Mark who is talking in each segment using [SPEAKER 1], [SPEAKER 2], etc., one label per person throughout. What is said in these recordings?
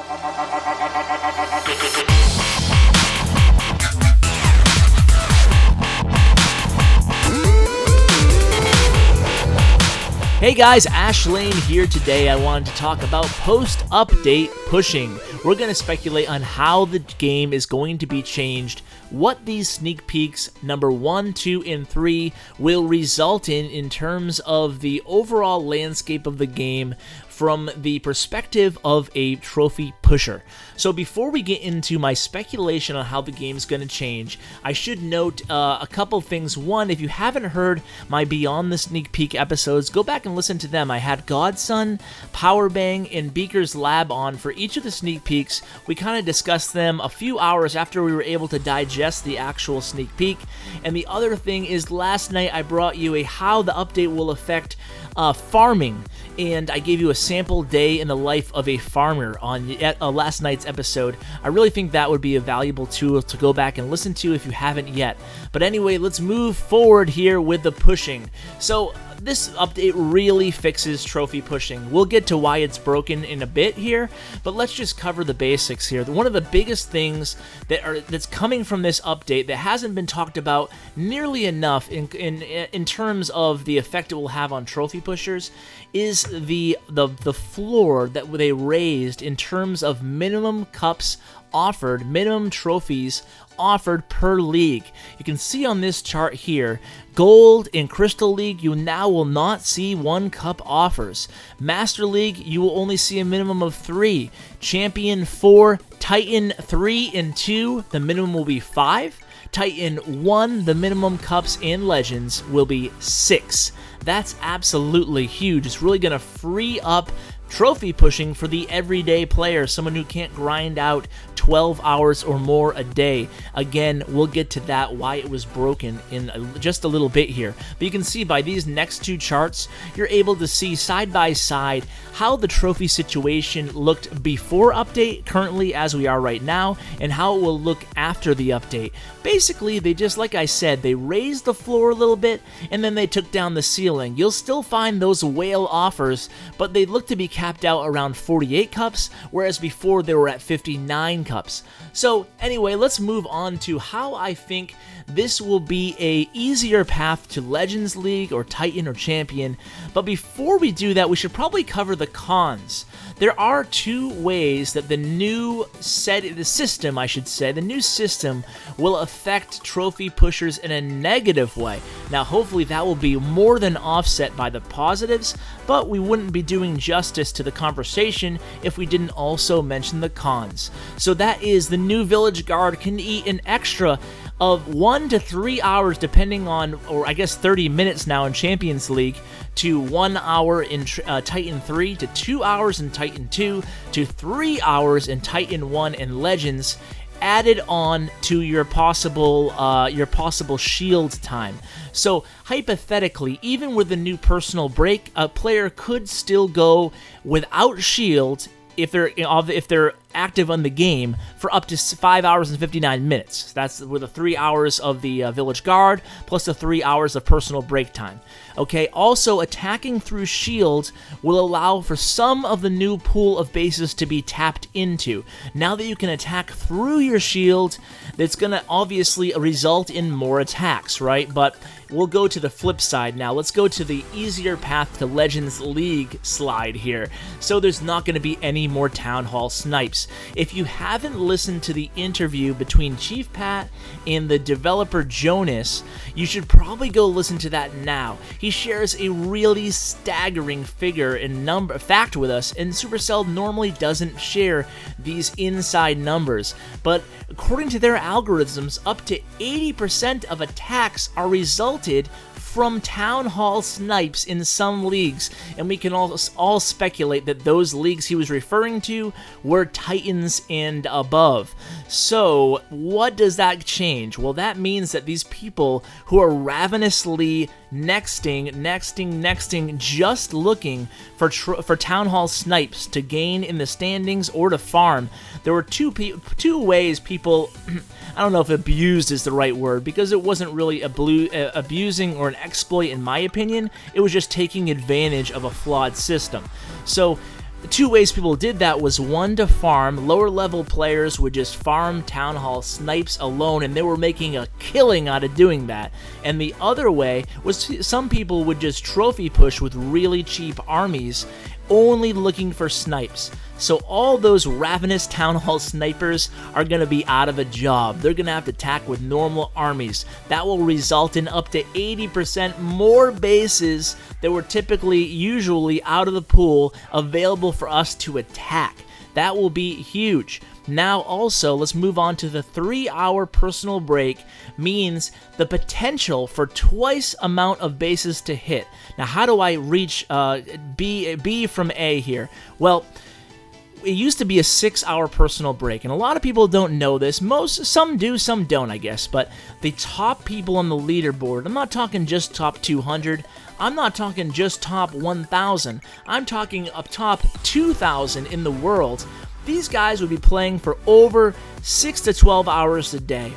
[SPEAKER 1] Hey guys, Ash Lane here today. I wanted to talk about post-update pushing. We're going to speculate on how the game is going to be changed, what these sneak peeks number 1, 2, and 3 will result in terms of the overall landscape of the game from the perspective of a trophy pusher. So before we get into my speculation on how the game's going to change, I should note a couple things. One, if you haven't heard my Beyond the Sneak Peek episodes, go back and listen to them. I had Godson, Powerbang, and Beaker's Lab on for each of the sneak peeks. We kind of discussed them a few hours after we were able to digest the actual sneak peek. And the other thing is, last night I brought you a how the update will affect farming, and I gave you a sample day in the life of a farmer on last night's episode. I really think that would be a valuable tool to go back and listen to if you haven't yet. But anyway, let's move forward here with the pushing. So this update really fixes trophy pushing. We'll get to why it's broken in a bit here, but let's just cover the basics here. One of the biggest things that's coming from this update that hasn't been talked about nearly enough in terms of the effect it will have on trophy pushers is the floor that they raised in terms of minimum cups offered, minimum trophies offered per league. You can see on this chart here, Gold and Crystal League, you now will not see 1 cup offers. Master League, you will only see a minimum of 3. Champion 4, Titan 3 and 2, the minimum will be 5. Titan 1, the minimum cups and legends will be 6. That's absolutely huge. It's really going to free up trophy pushing for the everyday player, someone who can't grind out 12 hours or more a day. Again, we'll get to that, why it was broken in just a little bit here. But you can see by these next 2 charts, you're able to see side by side how the trophy situation looked before update, currently as we are right now, and how it will look after the update. Basically, they just, like I said, they raised the floor a little bit, and then they took down the ceiling. You'll still find those whale offers, but they look to be capped out around 48 cups, whereas before they were at 59 cups. So anyway, let's move on to how I think this will be a easier path to Legends League or Titan or Champion. But before we do that, we should probably cover the cons. There are 2 ways that the new system will affect trophy pushers in a negative way. Now, hopefully that will be more than offset by the positives, but we wouldn't be doing justice to the conversation if we didn't also mention the cons. So that is, the new Village Guard can eat an extra of 1 to 3 hours, depending on, or I guess 30 minutes now in Champions League, to 1 hour in Titan 3, to 2 hours in Titan 2, to 3 hours in Titan 1 and Legends, added on to your possible shield time. So hypothetically, even with the new personal break, a player could still go without shield if they're active on the game for up to 5 hours and 59 minutes. That's with the 3 hours of the Village Guard plus the 3 hours of personal break time. Okay, also attacking through shields will allow for some of the new pool of bases to be tapped into. Now that you can attack through your shield, that's going to obviously result in more attacks, right? But we'll go to the flip side now. Let's go to the easier path to Legends League slide here. So there's not going to be any more Town Hall snipes. If you haven't listened to the interview between Chief Pat and the developer Jonas, you should probably go listen to that now. He shares a really staggering figure and fact with us, and Supercell normally doesn't share these inside numbers, but according to their algorithms, up to 80% of attacks are resulted from Town Hall snipes in some leagues, and we can all speculate that those leagues he was referring to were Titans and above. So what does that change? Well, that means that these people who are ravenously nexting, just looking for Town Hall snipes to gain in the standings or to farm, there were two ways people, I don't know if abused is the right word, because it wasn't really abusing or an exploit in my opinion. It was just taking advantage of a flawed system. So The two ways people did that was one, to farm. Lower level players would just farm Town Hall snipes alone, and they were making a killing out of doing that. And the other way was some people would just trophy push with really cheap armies, only looking for snipes. So all those ravenous Town Hall snipers are going to be out of a job. They're going to have to attack with normal armies. That will result in up to 80% more bases that were usually out of the pool available for us to attack. That will be huge. Now also, let's move on to the 3-hour personal break means the potential for twice amount of bases to hit. Now, how do I reach B from A here? Well, it used to be a 6-hour personal break, and a lot of people don't know this. Some do, some don't, I guess. But the top people on the leaderboard, I'm not talking just top 200. I'm not talking just top 1,000. I'm talking up top 2,000 in the world. These guys would be playing for over 6 to 12 hours a day.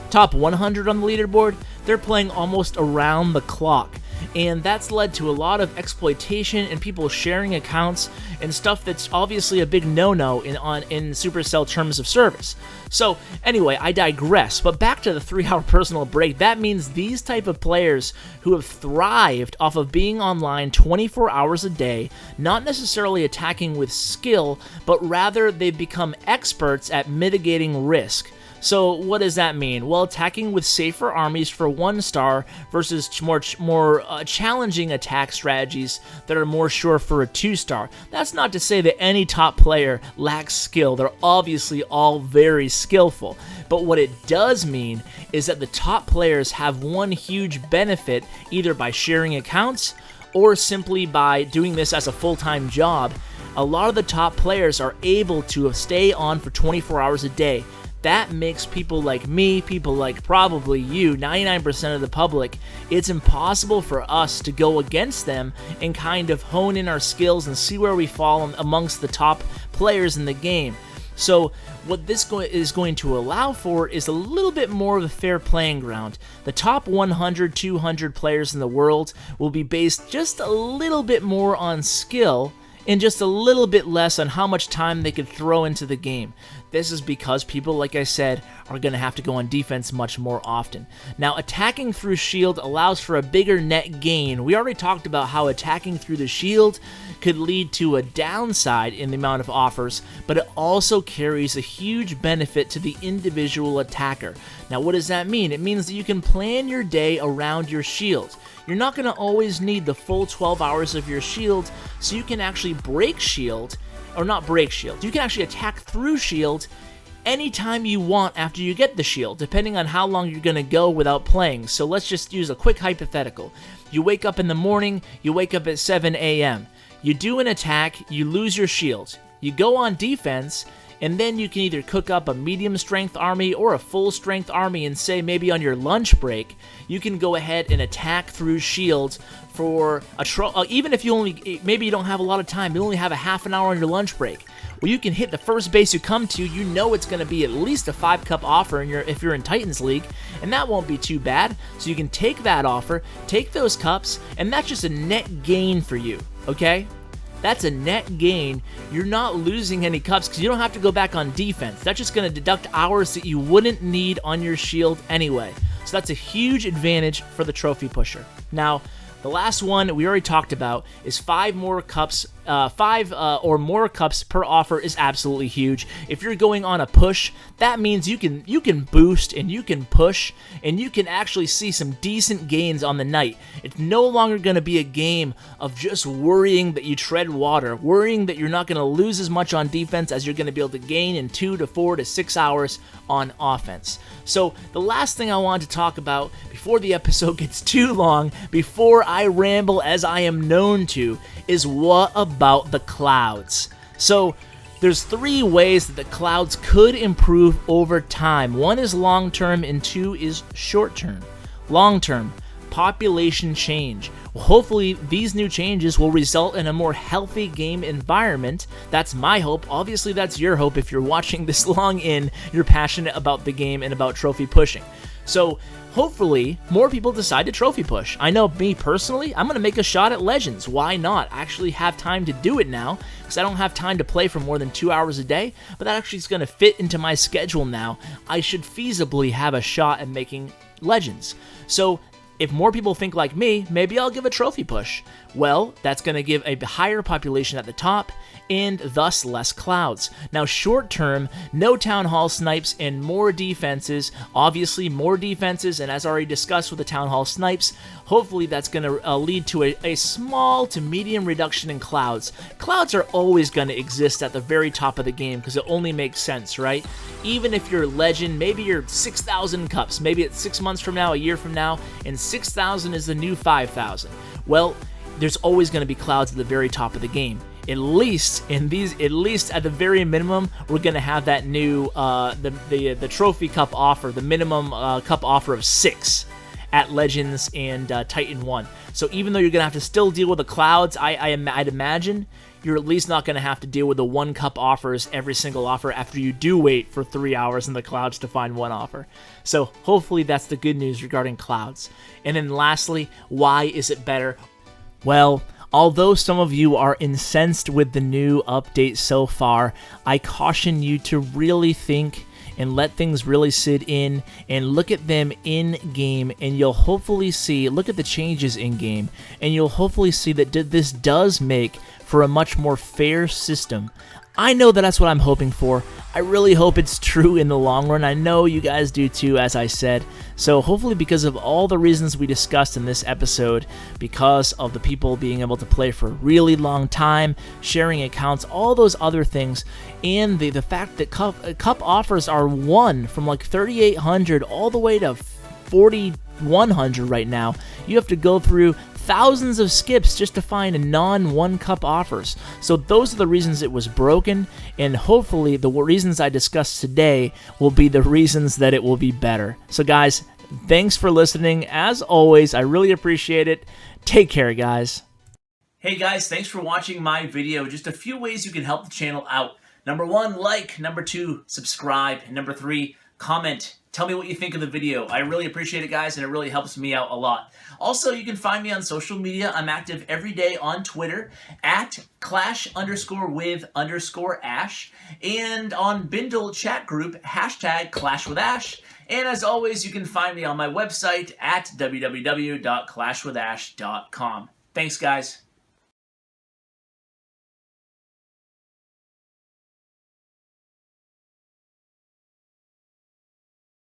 [SPEAKER 1] Top 100 on the leaderboard, they're playing almost around the clock. And that's led to a lot of exploitation and people sharing accounts and stuff that's obviously a big no-no in Supercell terms of service. So anyway, I digress, but back to the 3-hour personal break. That means these type of players who have thrived off of being online 24 hours a day, not necessarily attacking with skill, but rather they've become experts at mitigating risk. So what does that mean? Well, attacking with safer armies for 1-star versus more challenging attack strategies that are more sure for a 2-star. That's not to say that any top player lacks skill. They're obviously all very skillful. But what it does mean is that the top players have one huge benefit, either by sharing accounts or simply by doing this as a full-time job. A lot of the top players are able to stay on for 24 hours a day. That makes people like me, people like probably you, 99% of the public, it's impossible for us to go against them and kind of hone in our skills and see where we fall amongst the top players in the game. So what this is going to allow for is a little bit more of a fair playing ground. The top 100, 200 players in the world will be based just a little bit more on skill and just a little bit less on how much time they could throw into the game. This is because people, like I said, are going to have to go on defense much more often. Now, attacking through shield allows for a bigger net gain. We already talked about how attacking through the shield could lead to a downside in the amount of offers, but it also carries a huge benefit to the individual attacker. Now, what does that mean? It means that you can plan your day around your shield. You're not going to always need the full 12 hours of your shield, so you can actually break shield, or not break shield. You can actually attack through shield anytime you want after you get the shield, depending on how long you're going to go without playing. So let's just use a quick hypothetical. You wake up in the morning, you wake up at 7 a.m. You do an attack, you lose your shield. You go on defense, and then you can either cook up a medium strength army or a full strength army, and say maybe on your lunch break, you can go ahead and attack through shield for even if maybe you don't have a lot of time, you only have a half an hour on your lunch break. Well, you can hit the first base you come to. You know it's going to be at least a 5-cup offer if you're in Titans League, and that won't be too bad. So you can take that offer, take those cups, and that's just a net gain for you, okay? That's a net gain. You're not losing any cups because you don't have to go back on defense. That's just going to deduct hours that you wouldn't need on your shield anyway. So that's a huge advantage for the trophy pusher. Now, the last one we already talked about is 5 more cups. 5 or more cups per offer is absolutely huge. If you're going on a push, that means you can boost and you can push and you can actually see some decent gains on the night. It's no longer going to be a game of just worrying that you tread water, worrying that you're not going to lose as much on defense as you're going to be able to gain in 2 to 4 to 6 hours on offense. So the last thing I want to talk about before the episode gets too long, before I ramble as I am known to, is what about the clouds? So there's 3 ways that the clouds could improve over time. 1 is long-term and 2 is short-term. Long-term, population change. Well, hopefully these new changes will result in a more healthy game environment. That's my hope. Obviously that's your hope if you're watching this long in, you're passionate about the game and about trophy pushing. So hopefully more people decide to trophy push. I know me personally, I'm going to make a shot at Legends. Why not? I actually have time to do it now because I don't have time to play for more than 2 hours a day, but that actually is going to fit into my schedule now. I should feasibly have a shot at making Legends. So if more people think like me, maybe I'll give a trophy push. Well, that's going to give a higher population at the top, and thus less clouds. Now, short term, no Town Hall snipes and more defenses. Obviously, more defenses, and as already discussed with the Town Hall snipes, hopefully that's going to lead to a small to medium reduction in clouds. Clouds are always going to exist at the very top of the game because it only makes sense, right? Even if you're Legend, maybe you're 6,000 cups, maybe it's 6 months from now, a year from now, and 6,000 is the new 5,000. Well, there's always going to be clouds at the very top of the game. At least at the very minimum, we're gonna have that new the trophy cup offer, the minimum cup offer of 6 at Legends and Titan 1. So even though you're gonna have to still deal with the clouds, I'd imagine you're at least not gonna have to deal with the 1 cup offers every single offer after you do wait for 3 hours in the clouds to find 1 offer. So hopefully that's the good news regarding clouds. And then lastly, why is it better? Well, although some of you are incensed with the new update so far, I caution you to really think and let things really sit in and look at them in-game, and you'll hopefully see, look at the changes in-game, and you'll hopefully see that this does make for a much more fair system. I know that that's what I'm hoping for. I really hope it's true in the long run. I know you guys do too, as I said. So hopefully because of all the reasons we discussed in this episode, because of the people being able to play for a really long time, sharing accounts, all those other things, and the fact that cup offers are 1 from like 3,800 all the way to 4,100 right now. You have to go through thousands of skips just to find a non-1 cup offers. So those are the reasons it was broken, and hopefully the reasons I discussed today will be the reasons that it will be better. So guys, thanks for listening. As always, I really appreciate it. Take care, guys. Hey guys, thanks for watching my video. Just a few ways you can help the channel out. Number 1, like. Number 2, subscribe. And number 3, comment. Tell me what you think of the video. I really appreciate it, guys, and it really helps me out a lot. Also, you can find me on social media. I'm active every day on Twitter at @clash_with_ash, and on Bindle chat group #ClashWithAsh. And as always, you can find me on my website at www.clashwithash.com. Thanks, guys.